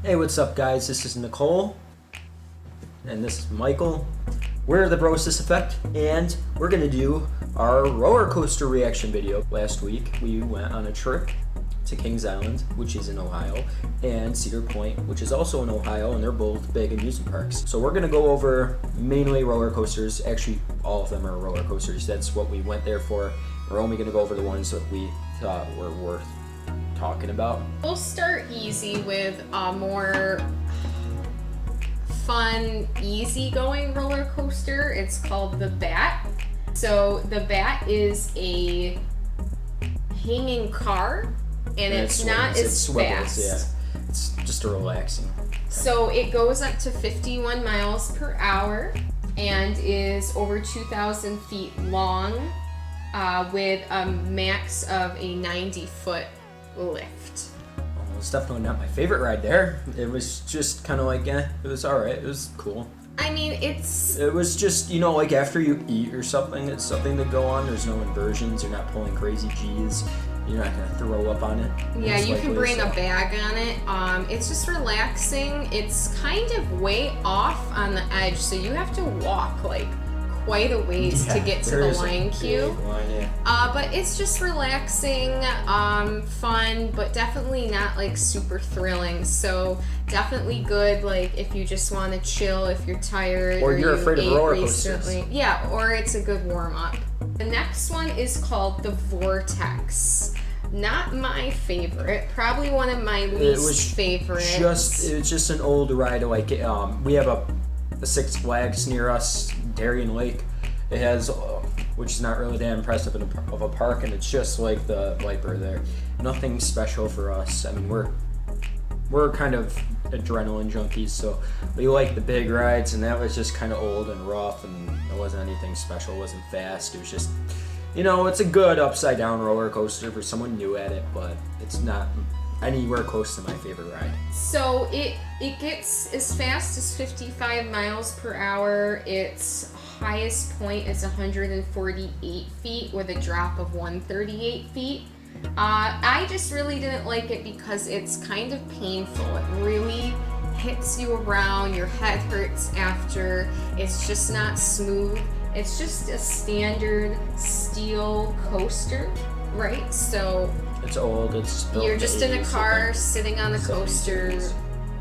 Hey, what's up, guys? This is Nicole, and this is Michael. We're the BroSis Effect, and we're gonna do our roller coaster reaction video. Last week, we went on a trip to Kings Island, which is in Ohio, and Cedar Point, which is also in Ohio, and they're both big amusement parks. So we're gonna go over mainly roller coasters. Actually, all of them are roller coasters. That's what we went there for. We're only gonna go over the ones that we thought were worth talking about. We'll start easy with a more fun, easygoing roller coaster. It's called the Bat. So the Bat is a hanging car, and it's not as fast. Yeah, it's just a relaxing. So it goes up to 51 miles per hour and is over 2,000 feet long, with a max of a 90-foot lift. Well, it's definitely not my favorite ride there. It was just kind of like, it was alright. It was cool. I mean, It was just, like after you eat or something, it's something to go on. There's no inversions. You're not pulling crazy G's. You're not going to throw up on it. Yeah, you can bring a bag on it. It's just relaxing. It's kind of way off on the edge, so you have to walk like quite a ways to get to the line queue. But it's just relaxing, fun, but definitely not like super thrilling. So definitely good, like if you just want to chill, if you're tired, or you're you afraid of ate roller recently. coasters. Yeah, or it's a good warm up. The next one is called the Vortex. Not my favorite, probably one of my least favorites. It was just an old ride. Like we have a Six Flags near us, Darien Lake. It has, which is not really that impressive of a park, and it's just like the Viper there. Nothing special for us. I mean, we're kind of adrenaline junkies, so we like the big rides, and that was just kind of old and rough, and it wasn't anything special. It wasn't fast. It was just, it's a good upside down roller coaster for someone new at it, but it's not anywhere close to my favorite ride. So it gets as fast as 55 miles per hour. Its highest point is 148 feet with a drop of 138 feet. I just really didn't like it because it's kind of painful. It really hits you around, your head hurts after. It's just not smooth. It's just a standard steel coaster, right? So it's old. You're just in a car sitting on the coaster.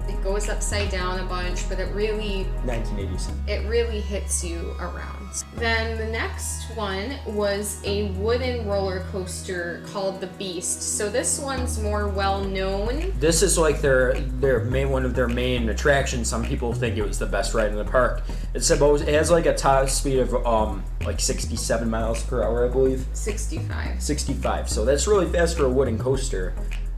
It goes upside down a bunch, but it really 1987. It really hits you around. Then the next one was a wooden roller coaster called the Beast. So this one's more well known. This is like their one of their main attractions. Some people think it was the best ride in the park. It has like a top speed of like 67 miles per hour, I believe. 65. So that's really fast for a wooden coaster.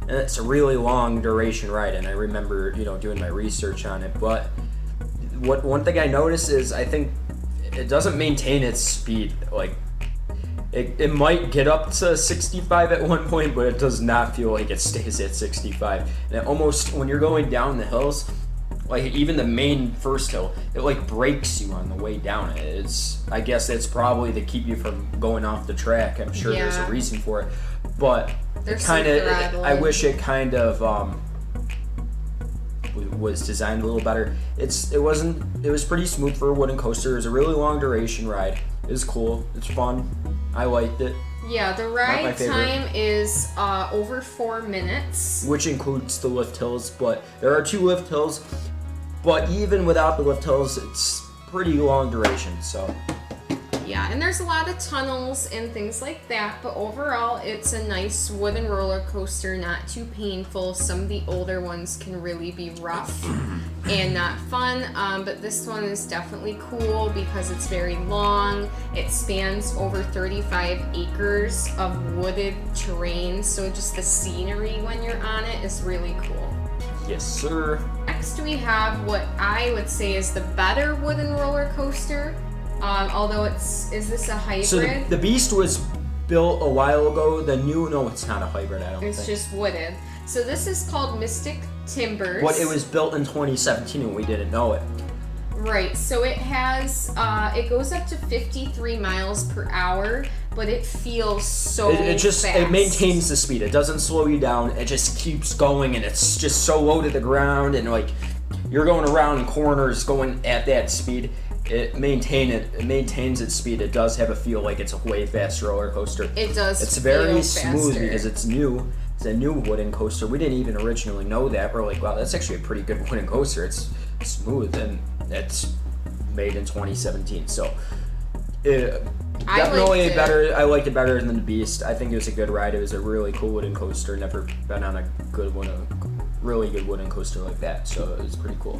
And it's a really long duration ride, and I remember, doing my research on it. But one thing I noticed is I think it doesn't maintain its speed. Like, it might get up to 65 at one point, but it does not feel like it stays at 65. And it almost, when you're going down the hills, like even the main first hill, it like breaks you on the way down. I guess it's probably to keep you from going off the track. I'm sure there's a reason for it, but I wish it kind of was designed a little better. It was pretty smooth for a wooden coaster. It was a really long duration ride. It was cool. It's fun. I liked it. Yeah, the ride time is over 4 minutes, which includes the lift hills. But there are 2 lift hills. But even without the lift hills, it's pretty long duration. So. Yeah, and there's a lot of tunnels and things like that, but overall it's a nice wooden roller coaster, not too painful. Some of the older ones can really be rough and not fun, but this one is definitely cool because it's very long. It spans over 35 acres of wooded terrain, so just the scenery when you're on it is really cool. Yes, sir. Next we have what I would say is the better wooden roller coaster. Although is this a hybrid? So the Beast was built a while ago. No, it's not a hybrid, I don't think. It's just wooden. So this is called Mystic Timbers. But it was built in 2017 and we didn't know it. Right, so it has, it goes up to 53 miles per hour. but it feels so it just fast. it maintains the speed. It doesn't slow you down. It just keeps going, and it's just so low to the ground, and like you're going around corners going at that speed. It maintains its speed. It does have a feel like it's a way faster roller coaster. It does. It's very feel smooth faster. because it's new. It's a new wooden coaster. We didn't even originally know that. We're like, wow, that's actually a pretty good wooden coaster. It's smooth, and it's made in 2017. So definitely I liked it better than the Beast. I think it was a good ride. It was a really cool wooden coaster. Never been on a really good wooden coaster like that. So it was pretty cool.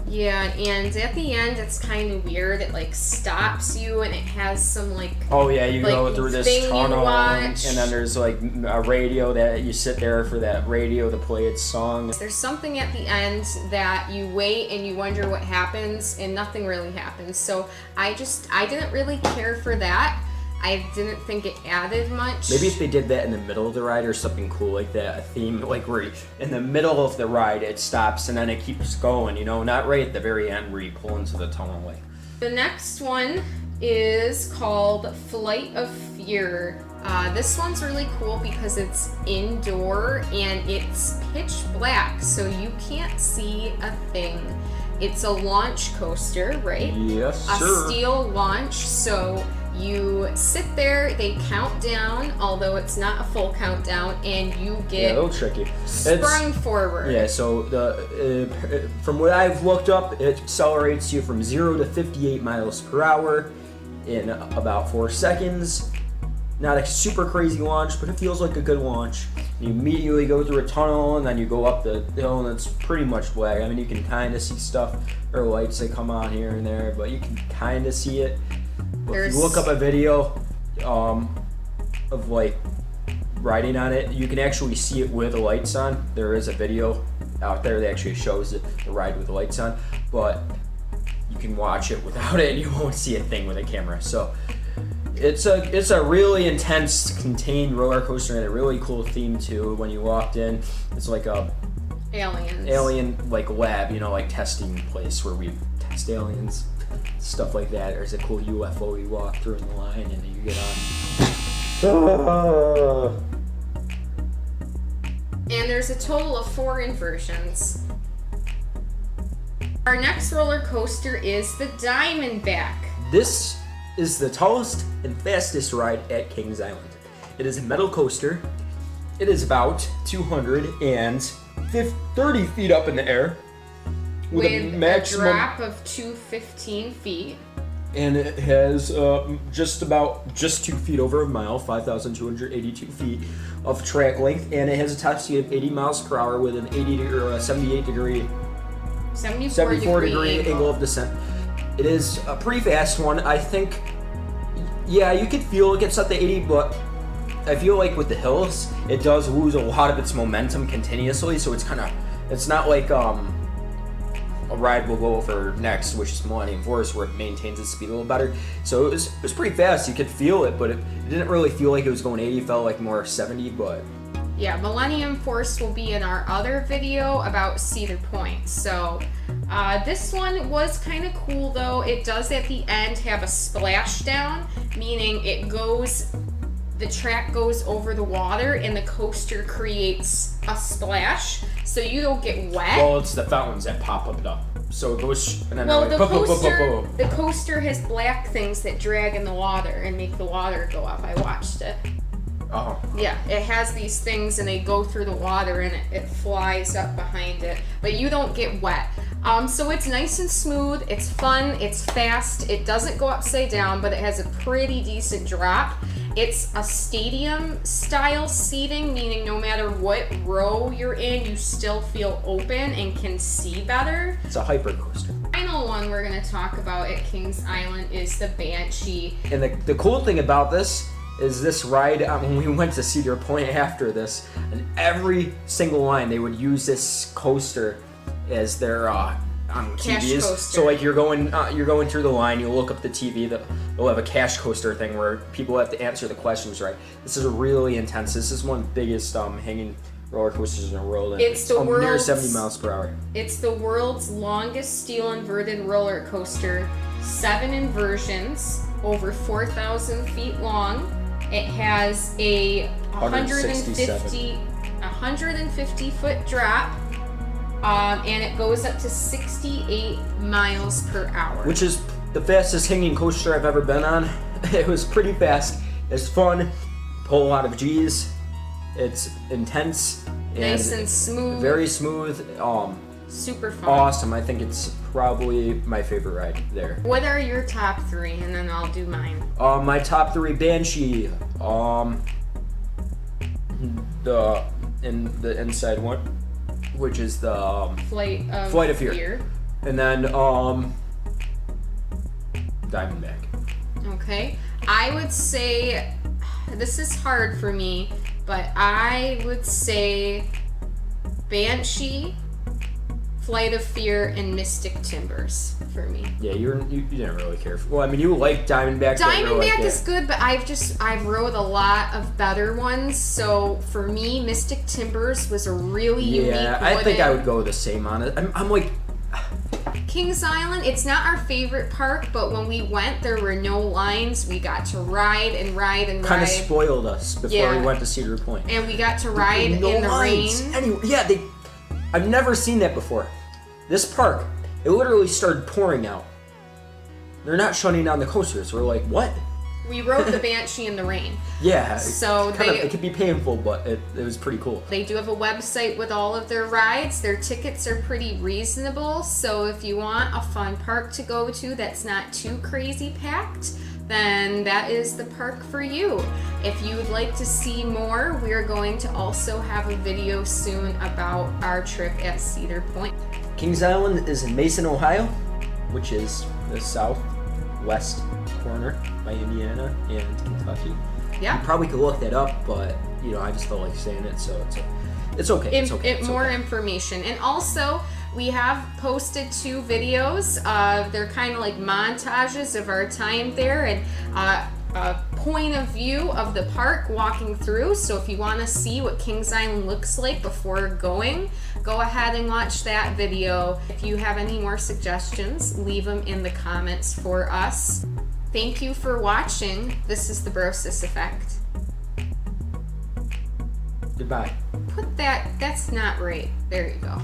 Yeah, and at the end, it's kind of weird. It like stops you, and it has some like. Oh yeah, you like, go through this thing you tunnel, and watch. then there's like a radio that you sit there for that radio to play its song. There's something at the end that you wait and you wonder what happens, and nothing really happens. So I didn't really care for that. I didn't think it added much. Maybe if they did that in the middle of the ride or something cool like that, a theme like where in the middle of the ride it stops and then it keeps going, you know, not right at the very end where you pull into the tunnel. Like the next one is called Flight of Fear. This one's really cool because it's indoor and it's pitch black, so you can't see a thing. It's a launch coaster, right? Yes, a sir. steel launch, so you sit there, they count down, although it's not a full countdown, and you get a little tricky. sprung forward. Yeah, so from what I've looked up, it accelerates you from 0 to 58 miles per hour in about 4 seconds. Not a super crazy launch, but it feels like a good launch. You immediately go through a tunnel, and then you go up the hill, and it's pretty much black. I mean, you can kind of see stuff, or lights that come on here and there, but you can kind of see it. But if you look up a video of like riding on it, you can actually see it with the lights on. There is a video out there that actually shows the ride with the lights on, but you can watch it without it, and you won't see a thing with a camera. So it's a really intense, contained roller coaster and a really cool theme too. When you walked in, it's like a alien like lab, you know, like testing place where we test aliens, stuff like that. There's a cool UFO you walk through in the line, and then you get on. And there's a total of 4 inversions. Our next roller coaster is the Diamondback. This is the tallest and fastest ride at Kings Island. It is a metal coaster. It is about 230 feet up in the air with a maximum drop of 215 feet. And it has just 2 feet over a mile, 5,282 feet of track length, and it has a top speed of 80 miles per hour with an 74 degree angle of descent. It is a pretty fast one. I think, yeah, you could feel it gets up to 80, but I feel like with the hills, it does lose a lot of its momentum continuously, so it's not like a ride we'll go over next, which is Millennium Force, where it maintains its speed a little better. So it was pretty fast. You could feel it, but it didn't really feel like it was going 80. It felt like more 70, but... Yeah, Millennium Force will be in our other video about Cedar Point. So this one was kind of cool, though. It does at the end have a splashdown, meaning the track goes over the water and the coaster creates a splash, so you don't get wet. Well, it's the fountains that pop up. So it goes, and then the coaster has black things that drag in the water and make the water go up. I watched it. Oh. Yeah, it has these things and they go through the water and it flies up behind it, but you don't get wet. So it's nice and smooth, it's fun, it's fast, it doesn't go upside down, but it has a pretty decent drop. It's a stadium style seating, meaning no matter what row you're in, you still feel open and can see better. It's a hyper coaster. The final one we're going to talk about at Kings Island is the Banshee. And the cool thing about this is this ride, when we went to Cedar Point after this, and every single line they would use this coaster as their on cash TVs. coaster. So like you're going through the line, you look up the TV, they'll have a cash coaster thing where people have to answer the questions right. This is really intense. This is one of the biggest hanging roller coasters in the world. And it's near 70 miles per hour. It's the world's longest steel inverted roller coaster. 7 inversions, over 4,000 feet long. It has a 167. foot drop, and it goes up to 68 miles per hour. Which is the fastest hanging coaster I've ever been on. It was pretty fast. It's fun. Pull a lot of G's. It's intense. Nice and smooth. Very smooth. Super fun. Awesome. I think it's probably my favorite ride there. What are your top 3? And then I'll do mine. My top 3: Banshee. The inside one, which is the Flight of Fear. And then Diamondback. Okay. I would say, this is hard for me, but I would say Banshee, Flight of Fear, and Mystic Timbers for me. Yeah, you didn't really care. Well, I mean, you like Diamondback. Diamondback is good, but I've rode a lot of better ones. So for me, Mystic Timbers was a really unique one. Yeah, I think I would go the same on it. I'm like, Kings Island, it's not our favorite park, but when we went, there were no lines. We got to ride and ride and kind ride. of spoiled us before we went to Cedar Point. And we got to ride in the lines. rain. Anyway, yeah, I've never seen that before. This park, it literally started pouring out. They're not shutting down the coasters. We're like, what? We rode the Banshee in the rain. Yeah, so it could be painful, but it was pretty cool. They do have a website with all of their rides. Their tickets are pretty reasonable, so if you want a fun park to go to that's not too crazy packed, then that is the park for you. If you would like to see more, we're going to also have a video soon about our trip at Cedar Point. Kings Island is in Mason, Ohio, which is the southwest corner by Indiana and Kentucky. Yeah. You probably could look that up, but I just felt like saying it, so it's okay. It's okay. More information. And also, we have posted 2 videos. They're kind of like montages of our time there and a point of view of the park walking through. So if you want to see what Kings Island looks like before going, go ahead and watch that video. If you have any more suggestions, leave them in the comments for us. Thank you for watching. This is the BroSis Effect. Goodbye. That's not right. There you go.